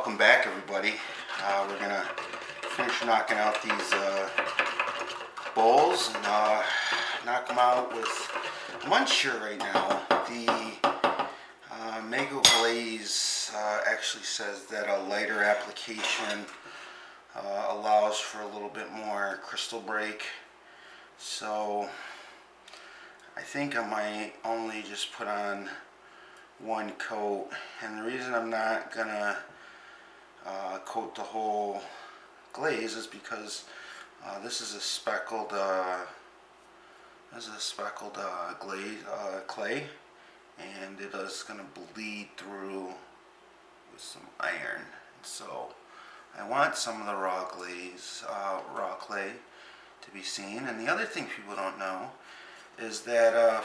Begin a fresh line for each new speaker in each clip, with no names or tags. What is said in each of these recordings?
welcome back everybody. We're gonna finish knocking out these bowls and knock them out with, I'm unsure right now. The Mango Glaze actually says that a lighter application allows for a little bit more crystal break. So I think I might only just put on one coat, and the reason I'm not gonna coat the whole glaze is because this is a speckled glaze clay, and it is gonna bleed through with some iron. So I want some of the raw clay to be seen. And the other thing people don't know is that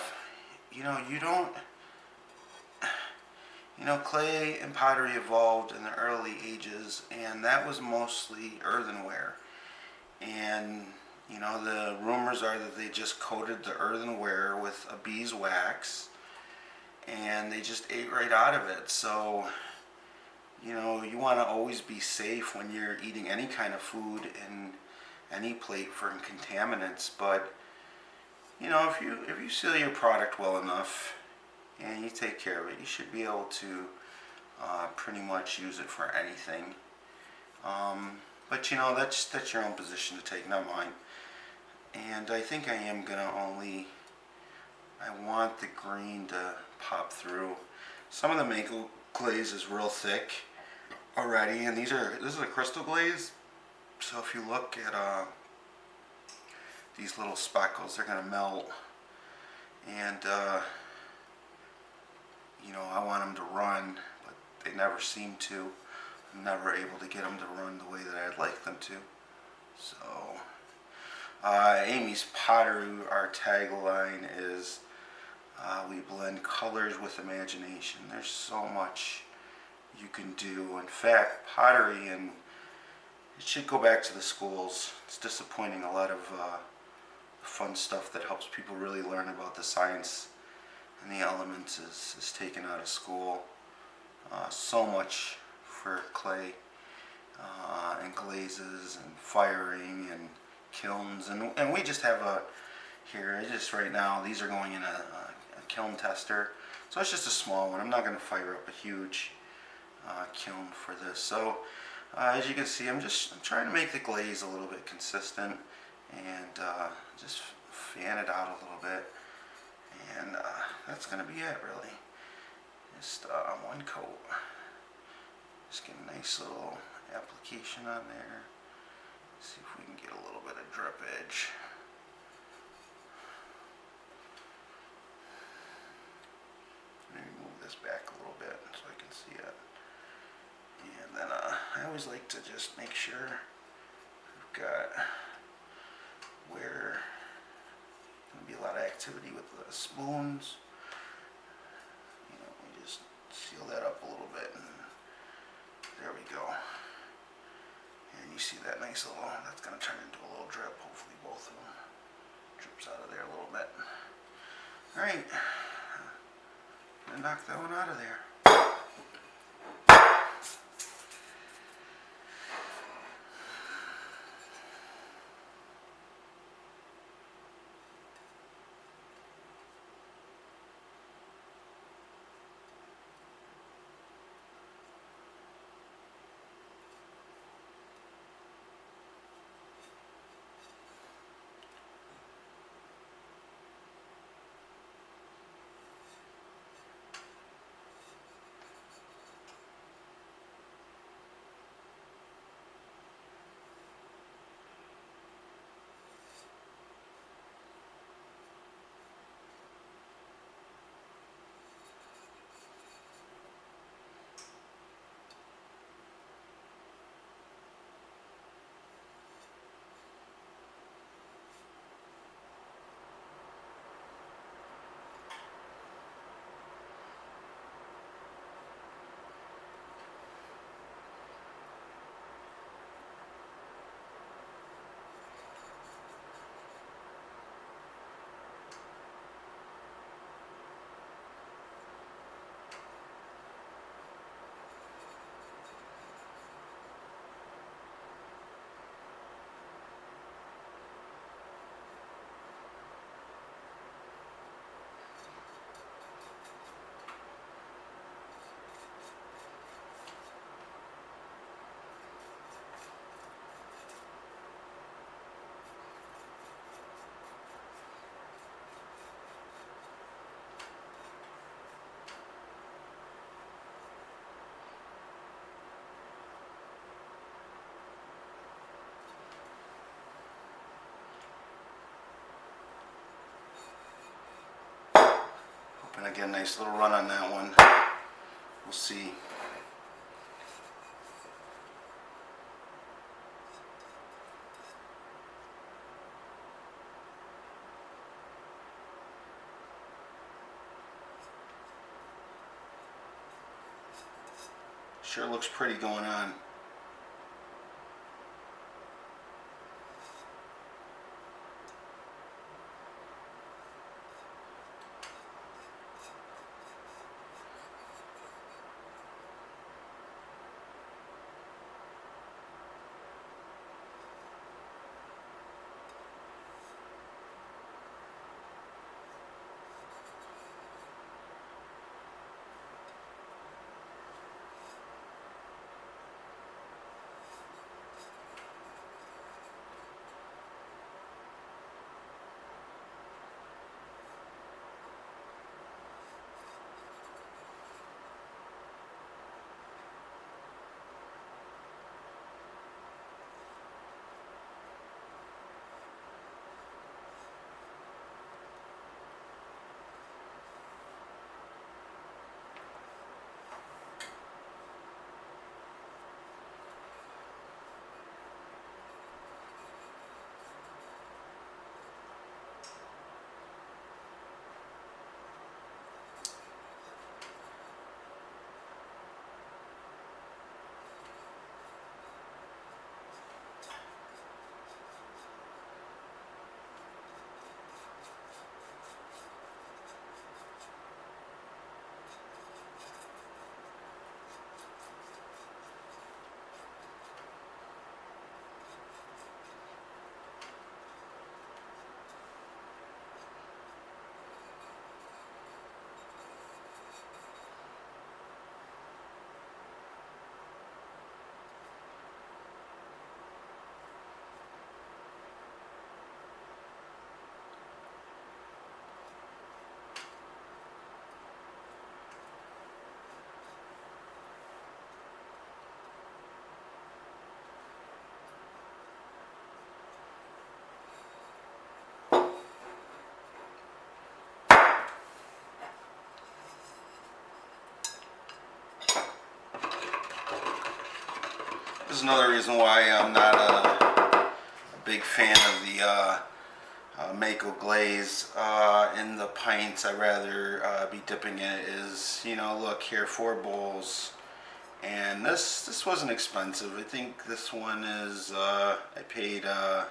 clay and pottery evolved in the early ages, and that was mostly earthenware. And the rumors are that they just coated the earthenware with a beeswax, and they just ate right out of it. So, you want to always be safe when you're eating any kind of food in any plate from contaminants. But if you seal your product well enough and you take care of it, you should be able to pretty much use it for anything. But that's your own position to take, not mine. And I think I am gonna I want the green to pop through. Some of the mango glaze is real thick already, and this is a crystal glaze. So if you look at these little speckles, they're gonna melt, and I want them to run, but they never seem to. I'm never able to get them to run the way that I'd like them to. So, Amy's Pottery, our tagline is, we blend colors with imagination. There's so much you can do. In fact, pottery, and it should go back to the schools. It's disappointing, a lot of fun stuff that helps people really learn about the science and the elements is taken out of school. So much for clay and glazes and firing and kilns, and we just have right now these are going in a kiln tester, so it's just a small one. I'm not going to fire up a huge kiln for this. So as you can see, I'm trying to make the glaze a little bit consistent, and just fan it out a little bit, and that's going to be it really. Just one coat. Just get a nice little application on there. See if we can get a little bit of drippage. Let me move this back a little bit so I can see it. And then I always like to just make sure we've got where there's going to be a lot of activity with the spoons. We just seal that up a little bit, and there we go. And you see that nice little, that's going to turn into a little drip. Hopefully both of them drips out of there a little bit. Alright, gonna knock that one out of there. I get a nice little run on that one. We'll see. Sure looks pretty going on. This is another reason why I'm not a big fan of the Mako glaze in the pints. I'd rather be dipping in it. Is, you know, look here, 4 bowls, and this wasn't expensive. I think this one is I paid $14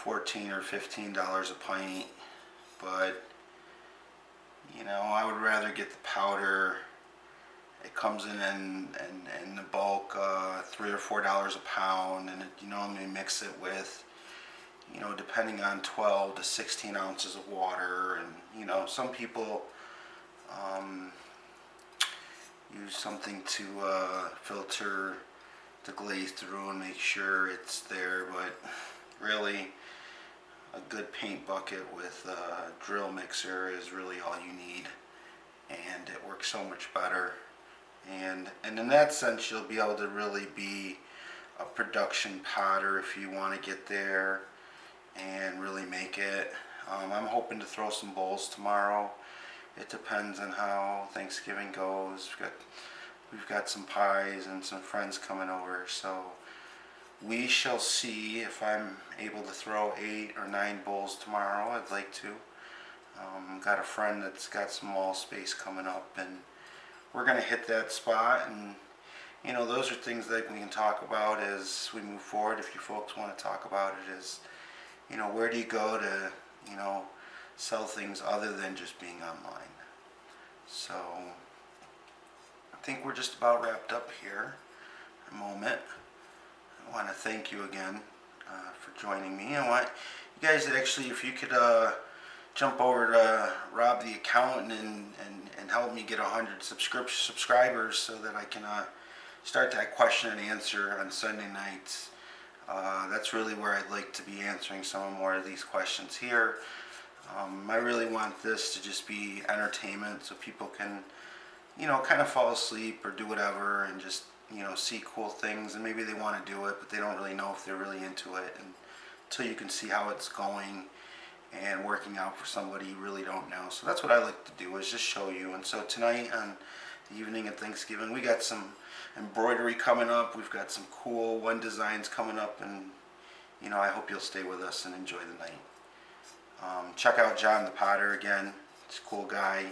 or $15 a pint, but you know, I would rather get the powder. It comes in the bulk, $3 or $4 a pound, and you normally mix it with, you know, depending on 12 to 16 ounces of water. And you know, some people use something to filter the glaze through and make sure it's there, but really a good paint bucket with a drill mixer is really all you need, and it works so much better. And in that sense, you'll be able to really be a production potter if you want to get there and really make it. I'm hoping to throw some bowls tomorrow. It depends on how Thanksgiving goes. We've got some pies and some friends coming over, so we shall see if I'm able to throw 8 or 9 bowls tomorrow. I'd like to. Got a friend that's got some wall space coming up, and we're going to hit that spot. And you know, those are things that we can talk about as we move forward. If you folks want to talk about it, is, you know, where do you go to, you know, sell things other than just being online. So I think we're just about wrapped up here in a moment. I want to thank you again for joining me. I want you guys to actually, if you could jump over to Rob the Accountant and help me get 100 subscribers so that I can start that question and answer on Sunday nights. That's really where I'd like to be answering some more of these questions here. I really want this to just be entertainment so people can, you know, kind of fall asleep or do whatever and just, you know, see cool things, and maybe they want to do it but they don't really know if they're really into it, and until you can see how it's going and working out for somebody you really don't know. So that's what I like to do, is just show you. And so tonight on the evening of Thanksgiving, we got some embroidery coming up. We've got some cool one designs coming up, and you know, I hope you'll stay with us and enjoy the night. Check out John the Potter again. He's a cool guy.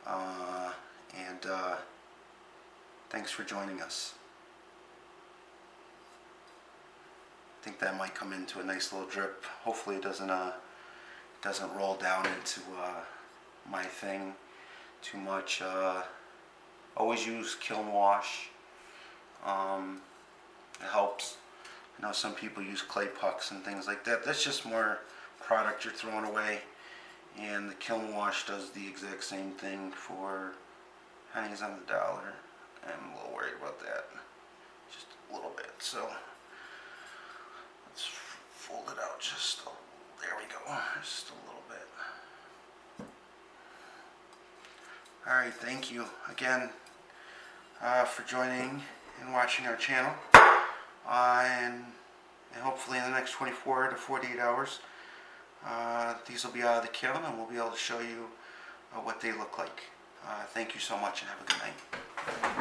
And thanks for joining us. I think that might come into a nice little drip. Hopefully it doesn't roll down into my thing too much. Always use kiln wash. It helps. I know some people use clay pucks and things like that. That's just more product you're throwing away. And the kiln wash does the exact same thing for pennies on the dollar. I'm a little worried about that. Just a little bit. So let's fold it out just there we go. Just a little bit. Alright, thank you again for joining and watching our channel. And hopefully in the next 24 to 48 hours these will be out of the kiln and we'll be able to show you what they look like. Thank you so much and have a good night.